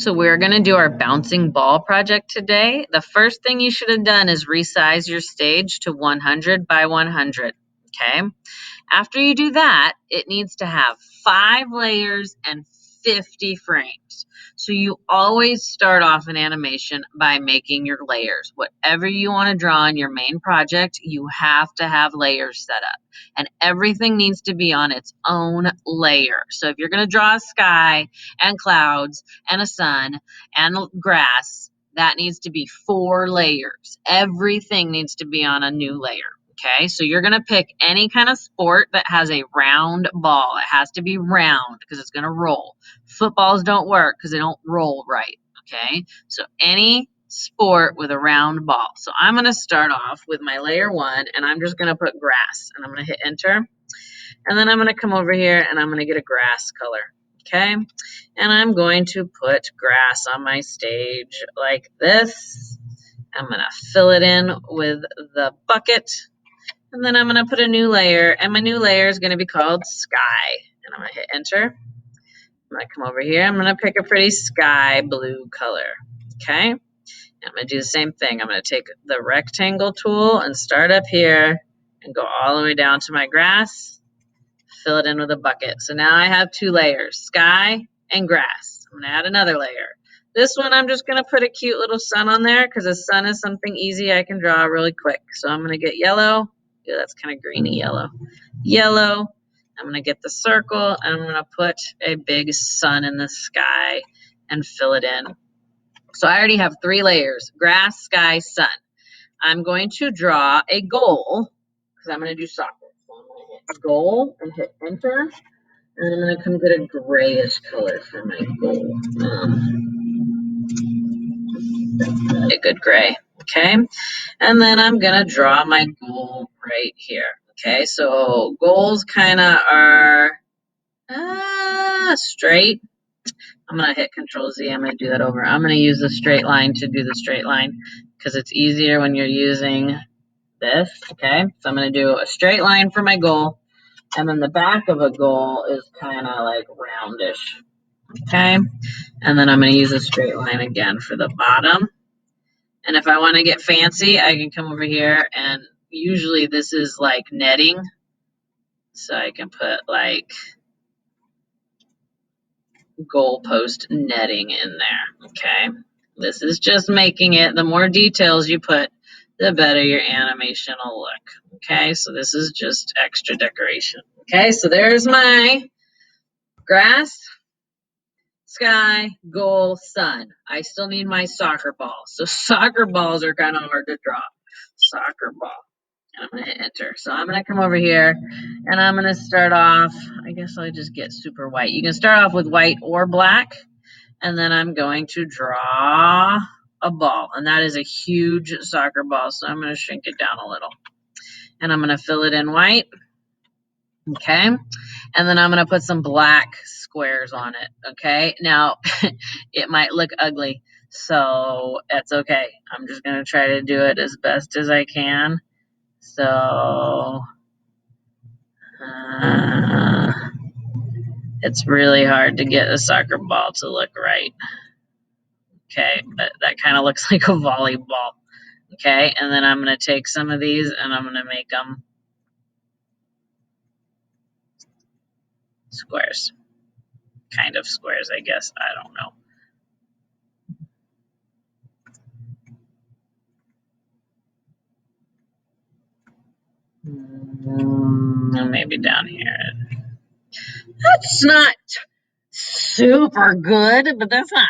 So we're going to do our bouncing ball project today. The first thing you should have done is resize your stage to 100 by 100, okay? After you do that, it needs to have 5 layers and 50 frames. So you always start off an animation by making your layers. Whatever you want to draw in your main project, you have to have layers set up. And everything needs to be on its own layer. So if you're going to draw a sky and clouds and a sun and grass, that needs to be 4 layers. Everything needs to be on a new layer. Okay, so you're going to pick any kind of sport that has a round ball. It has to be round because it's going to roll. Footballs don't work because they don't roll right. Okay, so any sport with a round ball. So I'm going to start off with my layer 1, and I'm just going to put grass, and I'm going to hit enter. And then I'm going to come over here, and I'm going to get a grass color. Okay, and I'm going to put grass on my stage like this. I'm going to fill it in with the bucket. And then I'm going to put a new layer, and my new layer is going to be called sky. And I'm going to hit enter. I'm going to come over here. I'm going to pick a pretty sky blue color. Okay. And I'm going to do the same thing. I'm going to take the rectangle tool and start up here and go all the way down to my grass, fill it in with a bucket. So now I have 2 layers, sky and grass. I'm going to add another layer. This one, I'm just going to put a cute little sun on there because the sun is something easy I can draw really quick. So I'm going to get yellow. Yeah, that's kind of greeny yellow. Yellow. I'm going to get the circle, and I'm going to put a big sun in the sky and fill it in. So I already have 3 layers, grass, sky, sun. I'm going to draw a goal because I'm going to do soccer. So I'm going to hit a goal and hit enter. And I'm going to come get a grayish color for my goal. A good gray. Okay. And then I'm going to draw my goal right here. Okay, so goals kind of are straight. I'm going to hit Control Z. I'm going to do that over. I'm going to use the straight line to do the straight line because it's easier when you're using this. Okay, so I'm going to do a straight line for my goal. And then the back of a goal is kind of like roundish. Okay, and then I'm going to use a straight line again for the bottom. And if I want to get fancy, I can come over here, and usually this is like netting. So I can put like goalpost netting in there. Okay. This is just making it, the more details you put, the better your animation will look. Okay. So this is just extra decoration. Okay. So there's my grass, sky, goal, sun. I still need my soccer ball. So soccer balls are kind of hard to draw. Soccer ball. And I'm going to hit enter. So I'm going to come over here, and I'm going to start off, I guess I'll just get super white. You can start off with white or black, and then I'm going to draw a ball. And that is a huge soccer ball, so I'm going to shrink it down a little. And I'm going to fill it in white. Okay. And then I'm going to put some black squares on it. Okay. Now, it might look ugly, so that's okay. I'm just going to try to do it as best as I can. So, it's really hard to get a soccer ball to look right. Okay, but that kind of looks like a volleyball. Okay, and then I'm going to take some of these and I'm going to make them squares. Kind of squares, I guess. I don't know. Maybe down here. That's not super good, but that's not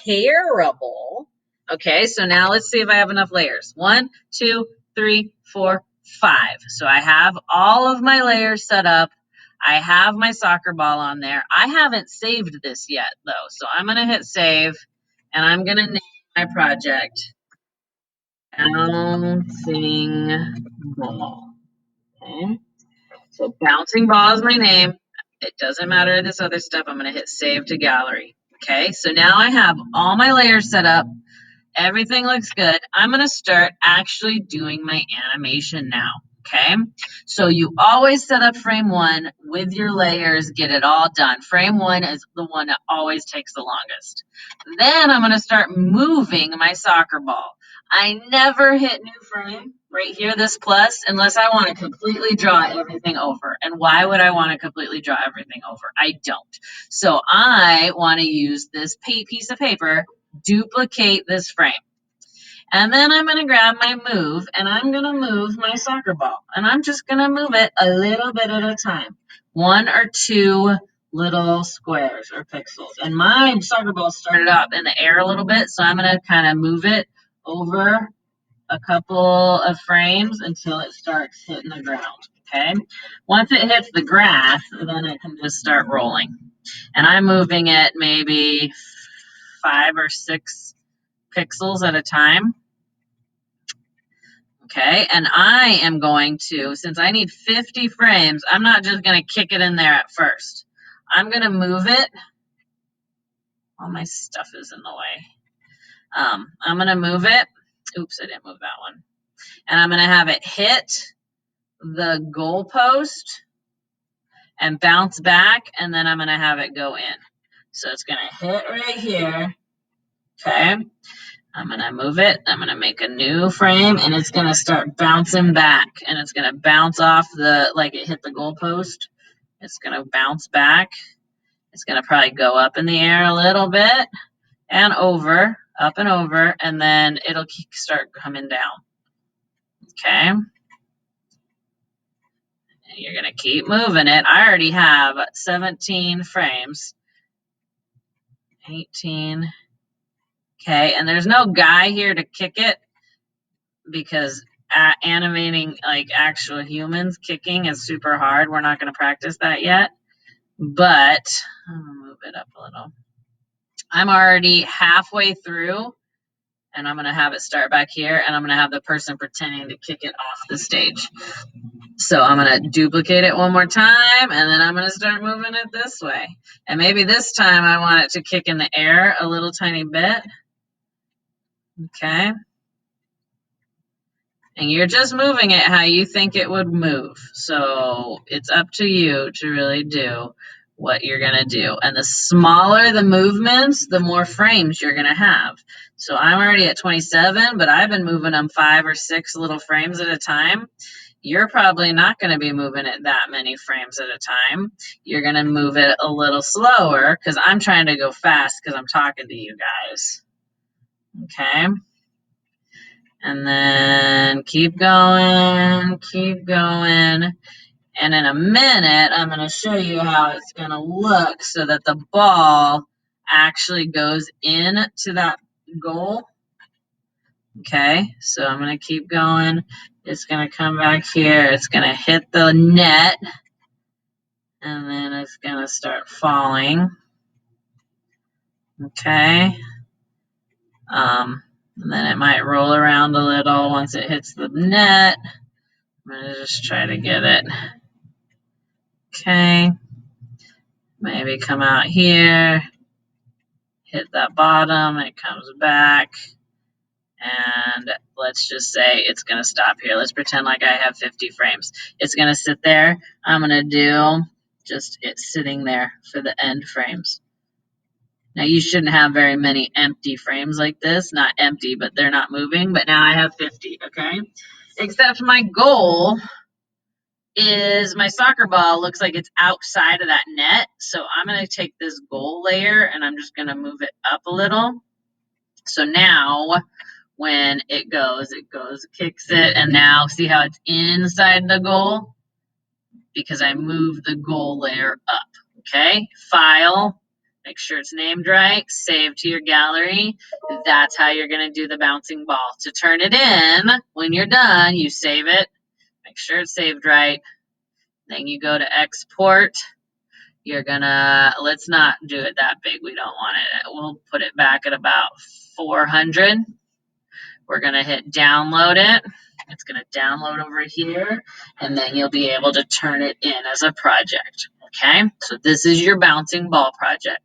terrible. Okay, so now let's see if I have enough layers. 1, 2, 3, 4, 5. So I have all of my layers set up. I have my soccer ball on there. I haven't saved this yet, though. So I'm going to hit save, and I'm going to name my project Bouncing Ball. Okay. So Bouncing Ball is my name. It doesn't matter this other stuff. I'm going to hit save to gallery. Okay, so now I have all my layers set up. Everything looks good. I'm going to start actually doing my animation now. Okay, so you always set up frame 1 with your layers, get it all done. Frame 1 is the one that always takes the longest. Then I'm going to start moving my soccer ball. I never hit new frame right here, this plus, unless I want to completely draw everything over. And why would I want to completely draw everything over? I don't. So I want to use this piece of paper, duplicate this frame. And then I'm going to grab my move, and I'm going to move my soccer ball. And I'm just going to move it a little bit at a time. 1 or 2 little squares or pixels. And my soccer ball started up in the air a little bit, so I'm going to kind of move it over a couple of frames until it starts hitting the ground. Okay? Once it hits the grass, then it can just start rolling. And I'm moving it maybe 5 or 6 pixels at a time. Okay, and I am going to, since I need 50 frames, I'm not just going to kick it in there at first. I'm going to move it. All my stuff is in the way. I'm going to move it. Oops, I didn't move that one. And I'm going to have it hit the goal post and bounce back, and then I'm going to have it go in. So it's going to hit right here. Okay. I'm going to move it. I'm going to make a new frame, and it's going to start bouncing back, and it's going to bounce off like it hit the goalpost. It's going to bounce back. It's going to probably go up in the air a little bit and over, up and over, and then it'll start coming down. Okay. And you're going to keep moving it. I already have 17 frames. 18. Okay, and there's no guy here to kick it because animating like actual humans kicking is super hard. We're not going to practice that yet, but I'm going to move it up a little. I'm already halfway through, and I'm going to have it start back here, and I'm going to have the person pretending to kick it off the stage. So I'm going to duplicate it one more time, and then I'm going to start moving it this way. And maybe this time I want it to kick in the air a little tiny bit. Okay. And you're just moving it how you think it would move. So it's up to you to really do what you're going to do. And the smaller the movements, the more frames you're going to have. So I'm already at 27, but I've been moving them 5 or 6 little frames at a time. You're probably not going to be moving it that many frames at a time. You're going to move it a little slower because I'm trying to go fast because I'm talking to you guys. Okay. And then keep going, keep going. And in a minute, I'm going to show you how it's going to look so that the ball actually goes into that goal. Okay, so I'm going to keep going. It's going to come back here. It's going to hit the net. And then it's going to start falling. Okay. And then it might roll around a little once it hits the net. I'm going to just try to get it. Okay. Maybe come out here, hit that bottom, it comes back, and let's just say it's going to stop here. Let's pretend like I have 50 frames. It's going to sit there. I'm going to do just it sitting there for the end frames. Now, you shouldn't have very many empty frames like this. Not empty, but they're not moving. But now I have 50, okay? Except my goal is my soccer ball looks like it's outside of that net. So I'm going to take this goal layer and I'm just going to move it up a little. So now when it goes, kicks it. And now see how it's inside the goal? Because I moved the goal layer up. Okay, file, make sure it's named right, save to your gallery. That's how you're going to do the bouncing ball. To turn it in, when you're done, you save it, make sure it's saved right. Then you go to export. You're going to, let's not do it that big. We don't want it. We'll put it back at about 400. We're going to hit download it. It's going to download over here, and then you'll be able to turn it in as a project. Okay, so this is your bouncing ball project.